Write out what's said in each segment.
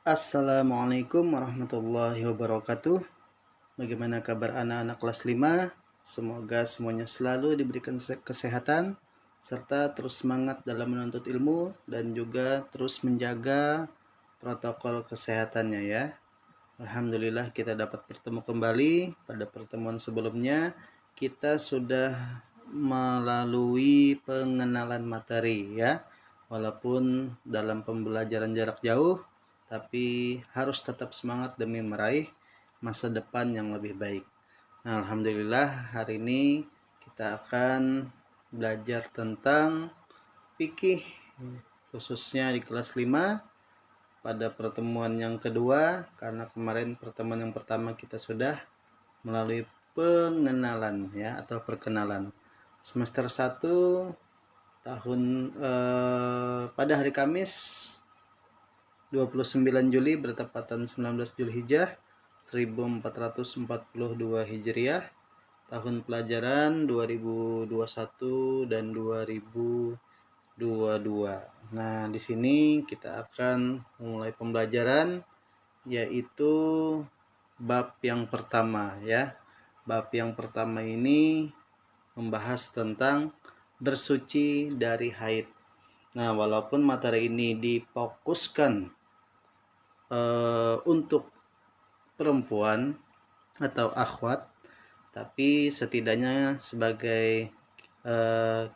Assalamualaikum warahmatullahi wabarakatuh. Bagaimana kabar anak-anak kelas 5? Semoga semuanya selalu diberikan kesehatan serta terus semangat dalam menuntut ilmu dan juga terus menjaga protokol kesehatannya ya. Alhamdulillah kita dapat bertemu kembali. Pada pertemuan sebelumnya kita sudah melalui pengenalan materi ya. Walaupun dalam pembelajaran jarak jauh, tapi harus tetap semangat demi meraih masa depan yang lebih baik. Nah, alhamdulillah hari ini kita akan belajar tentang fikih khususnya di kelas 5 pada pertemuan yang kedua, karena kemarin pertemuan yang pertama kita sudah melalui pengenalan ya atau perkenalan. Semester 1 tahun pada hari Kamis 29 Juli bertepatan 19 Zulhijjah 1442 Hijriah, tahun pelajaran 2021 dan 2022. Nah, di sini kita akan memulai pembelajaran yaitu bab yang pertama ya. Bab yang pertama ini membahas tentang bersuci dari haid. Nah, walaupun materi ini difokuskan untuk perempuan atau akhwat, tapi setidaknya sebagai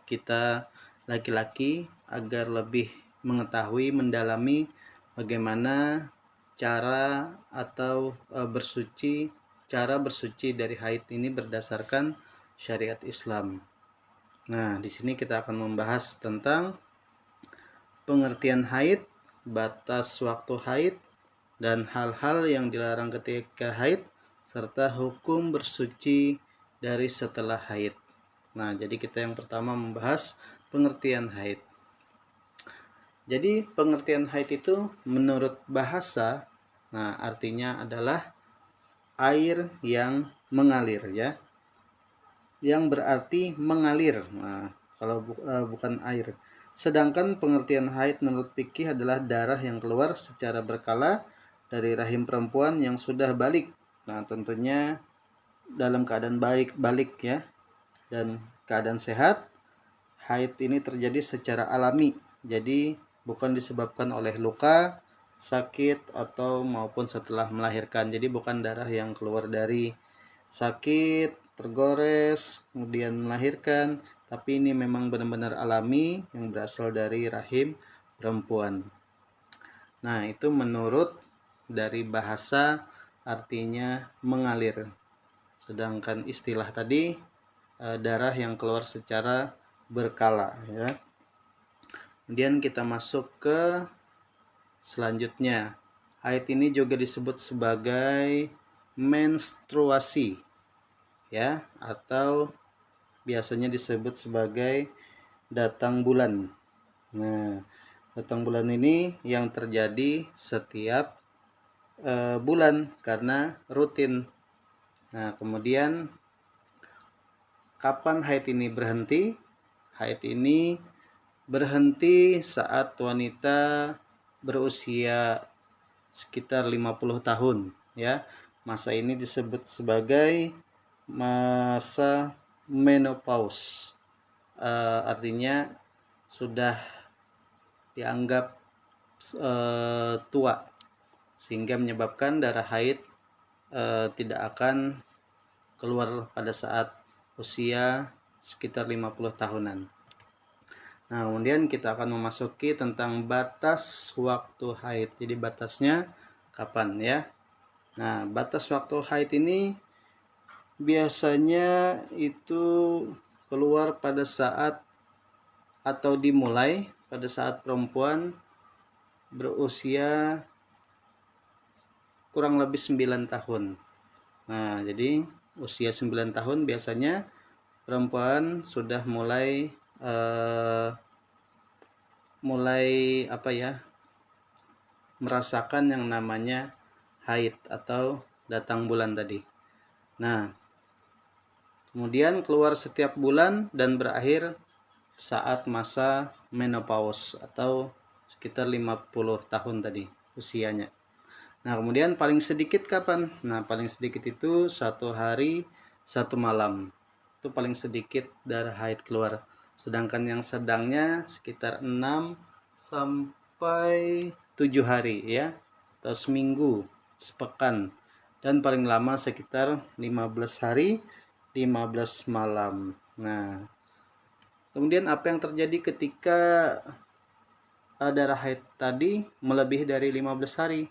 kita laki-laki agar lebih mengetahui, mendalami bagaimana cara atau cara bersuci dari haid ini berdasarkan syariat Islam. Nah, di sini kita akan membahas tentang pengertian haid, batas waktu haid, dan hal-hal yang dilarang ketika haid, serta hukum bersuci dari setelah haid. Nah, jadi kita yang pertama membahas pengertian haid. Jadi pengertian haid itu menurut bahasa, nah artinya adalah air yang mengalir ya. Yang berarti mengalir. Nah, kalau bukan air. Sedangkan pengertian haid menurut fikih adalah darah yang keluar secara berkala dari rahim perempuan yang sudah balik. Nah, tentunya dalam keadaan balik ya dan keadaan sehat. Haid ini terjadi secara alami. Jadi bukan disebabkan oleh luka, sakit atau maupun setelah melahirkan. Jadi bukan darah yang keluar dari sakit, tergores, kemudian melahirkan, tapi ini memang benar-benar alami yang berasal dari rahim perempuan. Nah, itu menurut dari bahasa artinya mengalir. Sedangkan istilah tadi darah yang keluar secara berkala ya. Kemudian kita masuk ke selanjutnya. Haid ini juga disebut sebagai menstruasi ya, atau biasanya disebut sebagai datang bulan. Nah, datang bulan ini yang terjadi setiap bulan karena rutin. Nah, kemudian kapan haid ini berhenti? Haid ini berhenti saat wanita berusia sekitar 50 tahun ya. Masa ini disebut sebagai masa menopause. Artinya sudah dianggap tua sehingga menyebabkan darah haid tidak akan keluar pada saat usia sekitar 50 tahunan. Nah, kemudian kita akan memasuki tentang batas waktu haid. Jadi batasnya kapan ya? Nah, batas waktu haid ini biasanya itu keluar pada saat atau dimulai pada saat perempuan berusia kurang lebih 9 tahun. Nah, jadi usia 9 tahun biasanya perempuan sudah mulai apa ya? Merasakan yang namanya haid atau datang bulan tadi. Nah, kemudian keluar setiap bulan dan berakhir saat masa menopause atau sekitar 50 tahun tadi usianya. Nah, kemudian paling sedikit kapan? Nah, paling sedikit itu 1 hari 1 malam. Itu paling sedikit darah haid keluar. Sedangkan yang sedangnya sekitar 6 sampai 7 hari ya, atau seminggu, sepekan. Dan paling lama sekitar 15 hari 15 malam. Nah, kemudian apa yang terjadi ketika darah haid tadi melebihi dari 15 hari?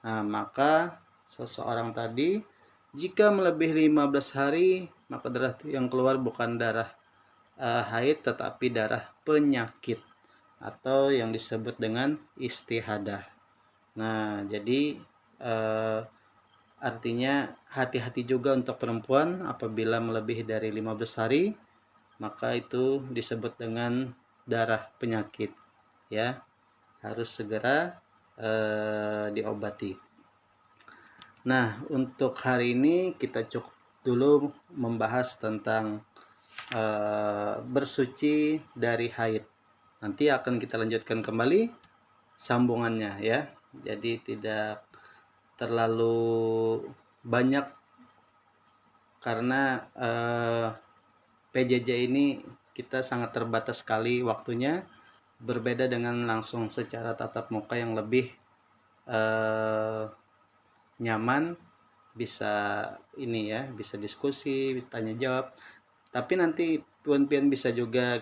Nah, maka seseorang tadi jika melebihi 15 hari, maka darah yang keluar bukan darah haid tetapi darah penyakit atau yang disebut dengan istihadah. Nah, jadi artinya hati-hati juga untuk perempuan apabila melebihi dari 15 hari, maka itu disebut dengan darah penyakit ya. Harus segera diobati. Nah, untuk hari ini kita cukup dulu membahas tentang bersuci dari haid. Nanti akan kita lanjutkan kembali sambungannya ya. Jadi tidak terlalu banyak karena PJJ ini kita sangat terbatas sekali waktunya, berbeda dengan langsung secara tatap muka yang lebih nyaman, bisa ini ya, bisa diskusi, bisa tanya jawab. Tapi nanti Puan Pian bisa juga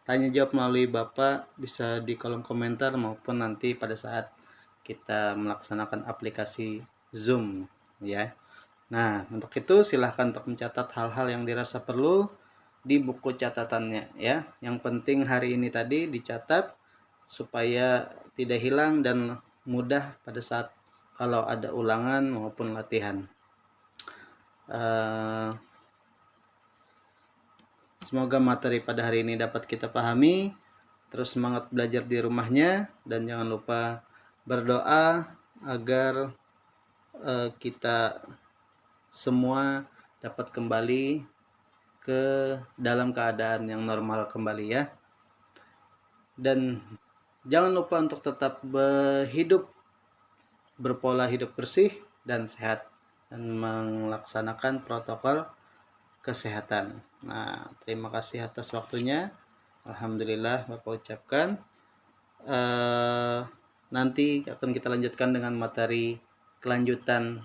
tanya jawab melalui Bapak, bisa di kolom komentar maupun nanti pada saat kita melaksanakan aplikasi Zoom ya. Nah, untuk itu silahkan untuk mencatat hal-hal yang dirasa perlu di buku catatannya ya. Yang penting hari ini tadi dicatat supaya tidak hilang dan mudah pada saat kalau ada ulangan maupun latihan. Semoga materi pada hari ini dapat kita pahami. Terus semangat belajar di rumahnya dan jangan lupa berdoa agar kita semua dapat kembali ke dalam keadaan yang normal kembali ya. Dan jangan lupa untuk tetap berpola hidup bersih dan sehat dan melaksanakan protokol kesehatan. Nah, terima kasih atas waktunya. Alhamdulillah Bapak ucapkan. Nanti akan kita lanjutkan dengan materi kelanjutan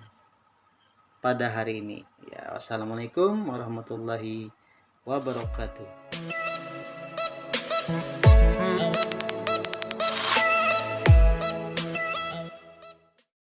pada hari ini. Ya, wassalamualaikum warahmatullahi wabarakatuh.